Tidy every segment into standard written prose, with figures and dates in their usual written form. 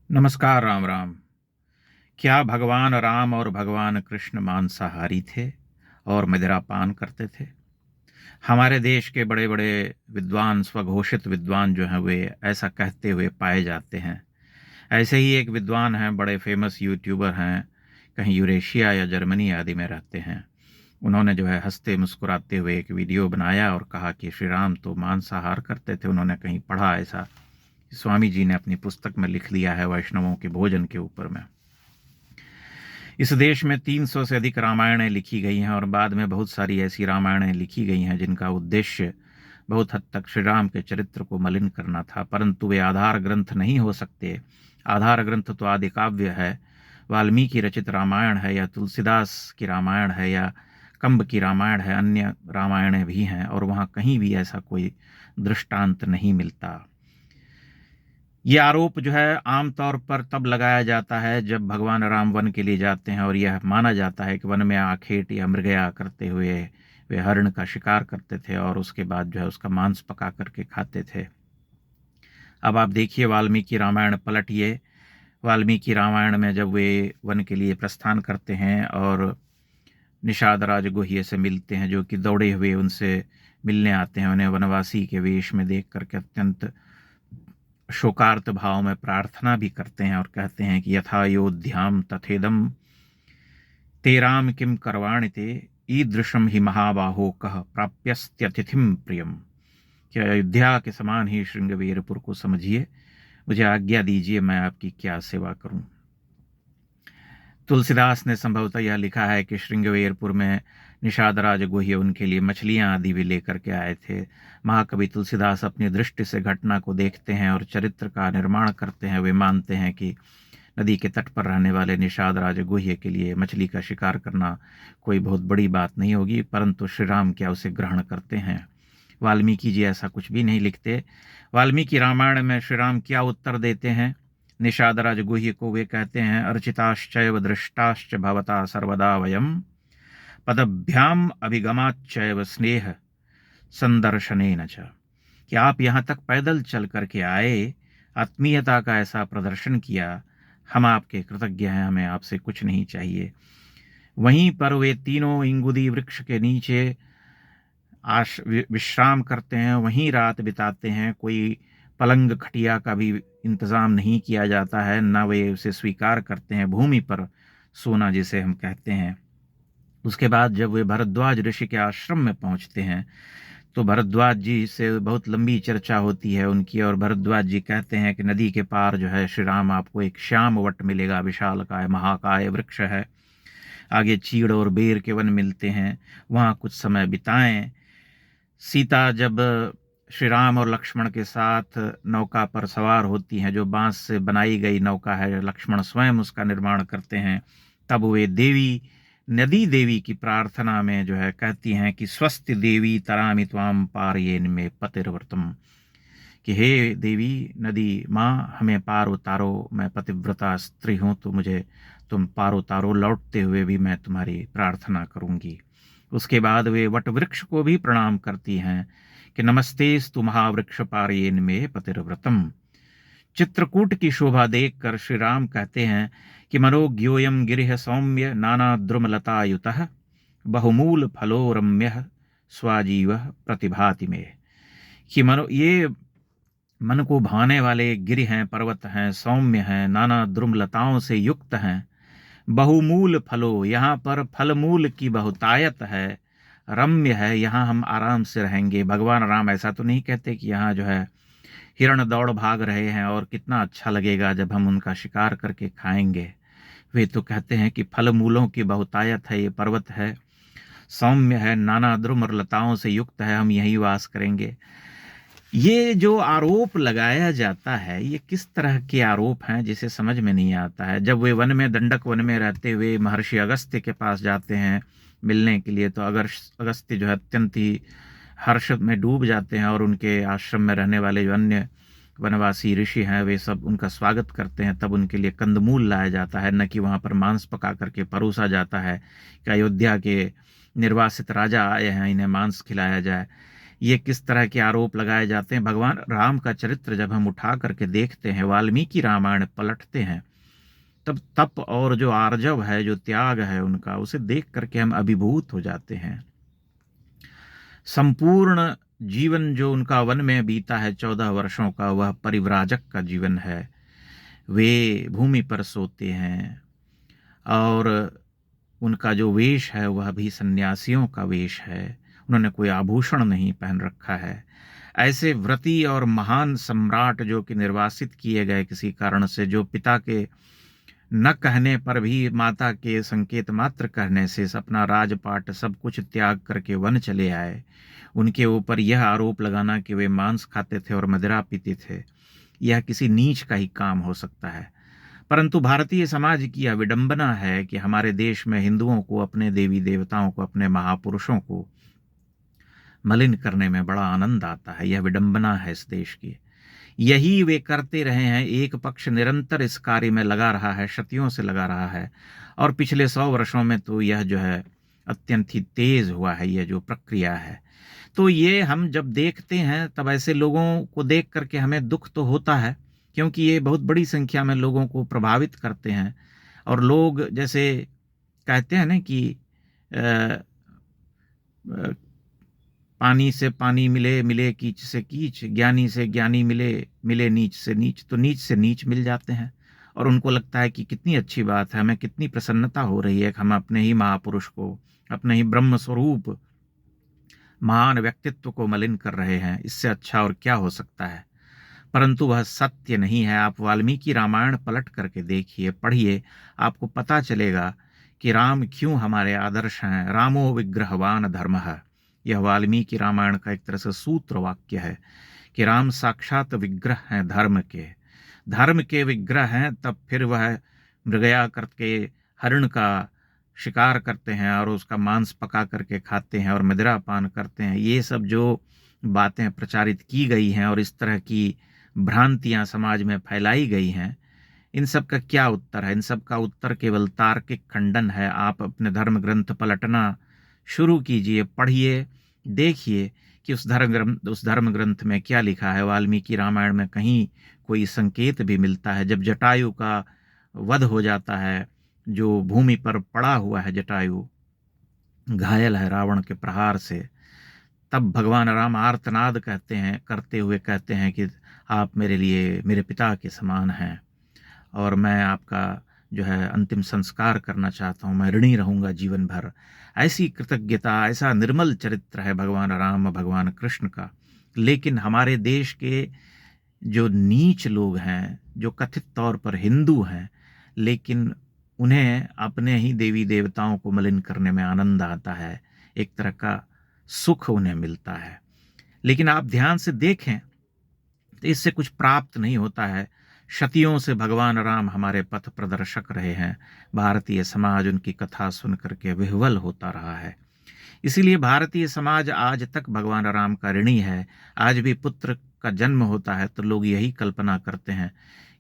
नमस्कार। राम राम। क्या भगवान राम और भगवान कृष्ण मांसाहारी थे और मदिरा पान करते थे? हमारे देश के बड़े बड़े विद्वान, स्वघोषित विद्वान जो हैं, वे ऐसा कहते हुए पाए जाते हैं। ऐसे ही एक विद्वान हैं, बड़े फेमस यूट्यूबर हैं, कहीं यूरेशिया या जर्मनी आदि में रहते हैं। उन्होंने जो है हंसते मुस्कुराते हुए एक वीडियो बनाया और कहा कि श्री राम तो मांसाहार करते थे। उन्होंने कहीं पढ़ा ऐसा, स्वामी जी ने अपनी पुस्तक में लिख दिया है वैष्णवों के भोजन के ऊपर में। इस देश में 300 से अधिक रामायणें लिखी गई हैं और बाद में बहुत सारी ऐसी रामायणें लिखी गई हैं जिनका उद्देश्य बहुत हद तक श्री राम के चरित्र को मलिन करना था, परंतु वे आधार ग्रंथ नहीं हो सकते। आधार ग्रंथ तो आदि काव्य है, वाल्मीकि रचित रामायण है या तुलसीदास की रामायण है या कंब की रामायण है, अन्य रामायणें भी हैं और वहाँ कहीं भी ऐसा कोई दृष्टांत नहीं मिलता। ये आरोप जो है आमतौर पर तब लगाया जाता है जब भगवान राम वन के लिए जाते हैं और यह माना जाता है कि वन में आखेट या मृगया करते हुए वे हरण का शिकार करते थे और उसके बाद जो है उसका मांस पका करके खाते थे। अब आप देखिए वाल्मीकि रामायण पलटिए। वाल्मीकि रामायण में जब वे वन के लिए प्रस्थान करते हैं और निषाद राज गुह्य से मिलते हैं, जो कि दौड़े हुए उनसे मिलने आते हैं, उन्हें वनवासी के वेश में देख करके अत्यंत शोकार्त भाव में प्रार्थना भी करते हैं और कहते हैं कि यथा योध्याम तथेदम तेराम किम करवाणि ते ईदृशम ही महाबाहो कह प्राप्यस्त्यतिथिम प्रियम। कि अयोध्या के समान ही श्रृंगवीरपुर को समझिए, मुझे आज्ञा दीजिए मैं आपकी क्या सेवा करूं। तुलसीदास ने संभवतः यह लिखा है कि श्रृंगवेरपुर में निषाद राज गुह्य उनके लिए मछलियां आदि भी लेकर के आए थे। महाकवि तुलसीदास अपनी दृष्टि से घटना को देखते हैं और चरित्र का निर्माण करते हैं। वे मानते हैं कि नदी के तट पर रहने वाले निषाद राज गुह्य के लिए मछली का शिकार करना कोई बहुत बड़ी बात नहीं होगी, परंतु श्री राम क्या उसे ग्रहण करते हैं? वाल्मीकि जी ऐसा कुछ भी नहीं लिखते। वाल्मीकि रामायण में श्री राम क्या उत्तर देते हैं निषाद राज गुह्य को? वे कहते हैं अर्चिताश्चैव दृष्टाश्च भवता सर्वदा वयम पदभ्याम अभिगमाच्चैव स्नेह संदर्शनेन च। कि आप यहाँ तक पैदल चल करके आए, आत्मीयता का ऐसा प्रदर्शन किया, हम आपके कृतज्ञ हैं, हमें आपसे कुछ नहीं चाहिए। वहीं पर वे तीनों इंगुदी वृक्ष के नीचे विश्राम करते हैं, वहीं रात बिताते हैं। कोई पलंग खटिया का भी इंतज़ाम नहीं किया जाता है, न वे उसे स्वीकार करते हैं। भूमि पर सोना जिसे हम कहते हैं। उसके बाद जब वे भरद्वाज ऋषि के आश्रम में पहुंचते हैं तो भरद्वाज जी से बहुत लंबी चर्चा होती है उनकी, और भरद्वाज जी कहते हैं कि नदी के पार जो है श्री राम आपको एक श्याम वट मिलेगा, विशालकाय महाकाय वृक्ष है। आगे चीड़ और बेर के वन मिलते हैं, वहाँ कुछ समय बिताएं। सीता जब श्री राम और लक्ष्मण के साथ नौका पर सवार होती हैं, जो बांस से बनाई गई नौका है, लक्ष्मण स्वयं उसका निर्माण करते हैं, तब वे देवी नदी देवी की प्रार्थना में जो है कहती हैं कि स्वस्ति देवी तरामि त्वाम पारयेन में पतिव्रतम। कि हे देवी नदी माँ, हमें पार उतारो, मैं पतिव्रता स्त्री हूँ, तो मुझे तुम पार उतारो, लौटते हुए भी मैं तुम्हारी प्रार्थना करूंगी। उसके बाद वे वट वृक्ष को भी प्रणाम करती हैं कि नमस्तेस्तु महावृक्ष पारयेन में पतिव्रतम। चित्रकूट की शोभा देखकर श्री राम कहते हैं कि मनोज्ञोयम गिरिह सौम्य नाना द्रुमलतायुतः बहुमूल फलो रम्य स्वाजीव प्रतिभाति में। कि मनो ये मन को भाने वाले गिरि हैं, पर्वत हैं, सौम्य हैं, नाना द्रुमलताओं से युक्त हैं, बहुमूल फलो, यहाँ पर फल मूल की बहुतायत है, रम्य है, यहाँ हम आराम से रहेंगे। भगवान राम ऐसा तो नहीं कहते कि यहाँ जो है हिरण दौड़ भाग रहे हैं और कितना अच्छा लगेगा जब हम उनका शिकार करके खाएंगे। वे तो कहते हैं कि फल मूलों की बहुतायत है, ये पर्वत है, सौम्य है, नाना द्रुमलताओं से युक्त है, हम यही वास करेंगे। ये जो आरोप लगाया जाता है, ये किस तरह के आरोप हैं जिसे समझ में नहीं आता है। जब वे वन में, दंडक वन में रहते हुए महर्षि अगस्त्य के पास जाते हैं मिलने के लिए, तो अगस्त्य जो है अत्यंत ही हर्ष में डूब जाते हैं और उनके आश्रम में रहने वाले जो अन्य वनवासी ऋषि हैं वे सब उनका स्वागत करते हैं। तब उनके लिए कंदमूल लाया जाता है, न कि वहाँ पर मांस पका करके परोसा जाता है कि अयोध्या के निर्वासित राजा आए हैं, इन्हें मांस खिलाया जाए। ये किस तरह के आरोप लगाए जाते हैं। भगवान राम का चरित्र जब हम उठा करके देखते हैं, वाल्मीकि रामायण पलटते हैं, तब तप और जो आर्जव है, जो त्याग है उनका, उसे देख करके हम अभिभूत हो जाते हैं। संपूर्ण जीवन जो उनका वन में बीता है 14 वर्षों का, वह परिव्राजक का जीवन है। वे भूमि पर सोते हैं और उनका जो वेश है वह भी सन्यासियों का वेश है। उन्होंने कोई आभूषण नहीं पहन रखा है। ऐसे व्रती और महान सम्राट जो कि निर्वासित किए गए किसी कारण से, जो पिता के न कहने पर भी माता के संकेत मात्र कहने से अपना राजपाट सब कुछ त्याग करके वन चले आए, उनके ऊपर यह आरोप लगाना कि वे मांस खाते थे और मदिरा पीते थे, यह किसी नीच का ही काम हो सकता है। परंतु भारतीय समाज की यह विडंबना है कि हमारे देश में हिंदुओं को, अपने देवी देवताओं को, अपने महापुरुषों को मलिन करने में बड़ा आनंद आता है। यह विडंबना है इस देश की। यही वे करते रहे हैं। एक पक्ष निरंतर इस कार्य में लगा रहा है, शतियों से लगा रहा है, और पिछले 100 वर्षों में तो यह जो है अत्यंत ही तेज हुआ है, यह जो प्रक्रिया है। तो ये हम जब देखते हैं तब ऐसे लोगों को देख करके हमें दुख तो होता है, क्योंकि ये बहुत बड़ी संख्या में लोगों को प्रभावित करते हैं। और लोग जैसे कहते हैं ना कि अ, अ, पानी से पानी मिले, मिले कीच से कीच, ज्ञानी से ज्ञानी मिले, मिले नीच से नीच, तो नीच से नीच मिल जाते हैं। और उनको लगता है कि कितनी अच्छी बात है, हमें कितनी प्रसन्नता हो रही है कि हम अपने ही महापुरुष को, अपने ही ब्रह्म स्वरूप महान व्यक्तित्व को मलिन कर रहे हैं। इससे अच्छा और क्या हो सकता है। परंतु वह सत्य नहीं है। आप वाल्मीकि रामायण पलट करके देखिए, पढ़िए, आपको पता चलेगा कि राम क्यों हमारे आदर्श हैं। रामो विग्रहवान धर्मः, यह वाल्मीकि रामायण का एक तरह से सूत्र वाक्य है कि राम साक्षात विग्रह हैं धर्म के। धर्म के विग्रह हैं, तब फिर वह मृगया करके हरिण का शिकार करते हैं और उसका मांस पका करके खाते हैं और मदिरा पान करते हैं। ये सब जो बातें प्रचारित की गई हैं और इस तरह की भ्रांतियां समाज में फैलाई गई हैं, इन सब का क्या उत्तर है? इन सब का उत्तर केवल तार्किक खंडन है। आप अपने धर्म ग्रंथ पलटना शुरू कीजिए, पढ़िए, देखिए कि उस धर्म ग्रंथ में क्या लिखा है। वाल्मीकि रामायण में कहीं कोई संकेत भी मिलता है? जब जटायु का वध हो जाता है, जो भूमि पर पड़ा हुआ है जटायु, घायल है रावण के प्रहार से, तब भगवान राम आर्तनाद करते हुए कहते हैं कि आप मेरे लिए मेरे पिता के समान हैं और मैं आपका जो है अंतिम संस्कार करना चाहता हूँ, मैं ऋणी रहूंगा जीवन भर। ऐसी कृतज्ञता, ऐसा निर्मल चरित्र है भगवान राम, भगवान कृष्ण का। लेकिन हमारे देश के जो नीच लोग हैं, जो कथित तौर पर हिंदू हैं, लेकिन उन्हें अपने ही देवी देवताओं को मलिन करने में आनंद आता है, एक तरह का सुख उन्हें मिलता है। लेकिन आप ध्यान से देखें तो इससे कुछ प्राप्त नहीं होता है। शतियों से भगवान राम हमारे पथ प्रदर्शक रहे हैं। भारतीय समाज उनकी कथा सुन करके विह्वल होता रहा है। इसीलिए भारतीय समाज आज तक भगवान राम का ऋणी है। आज भी पुत्र का जन्म होता है तो लोग यही कल्पना करते हैं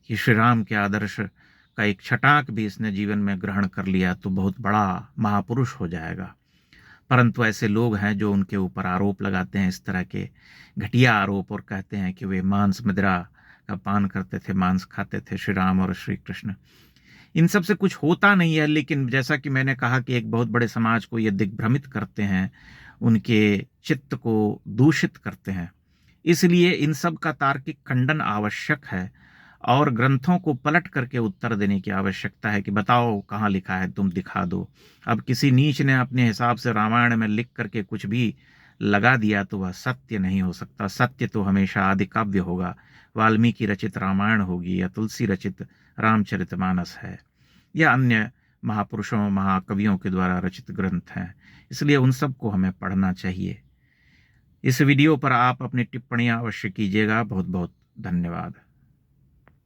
कि श्री राम के आदर्श का एक छटाक भी इसने जीवन में ग्रहण कर लिया तो बहुत बड़ा महापुरुष हो जाएगा। परंतु ऐसे लोग हैं जो उनके ऊपर आरोप लगाते हैं, इस तरह के घटिया आरोप, और कहते हैं कि वे मांस मदिरा का पान करते थे, मांस खाते थे, श्री राम और श्री कृष्ण। इन सब से कुछ होता नहीं है। लेकिन जैसा कि मैंने कहा कि एक बहुत बड़े समाज को ये दिग्भ्रमित करते हैं, उनके चित्त को दूषित करते हैं। इसलिए इन सब का तार्किक खंडन आवश्यक है और ग्रंथों को पलट करके उत्तर देने की आवश्यकता है कि बताओ कहाँ लिखा है, तुम दिखा दो। अब किसी नीच ने अपने हिसाब से रामायण में लिख करके कुछ भी लगा दिया तो वह सत्य नहीं हो सकता। सत्य तो हमेशा आदि काव्य होगा। वाल्मीकि रचित रामायण होगी या तुलसी रचित रामचरितमानस है या अन्य महापुरुषों महाकवियों के द्वारा रचित ग्रंथ हैं। इसलिए उन सब को हमें पढ़ना चाहिए। इस वीडियो पर आप अपनी टिप्पणियां अवश्य कीजिएगा। बहुत बहुत धन्यवाद।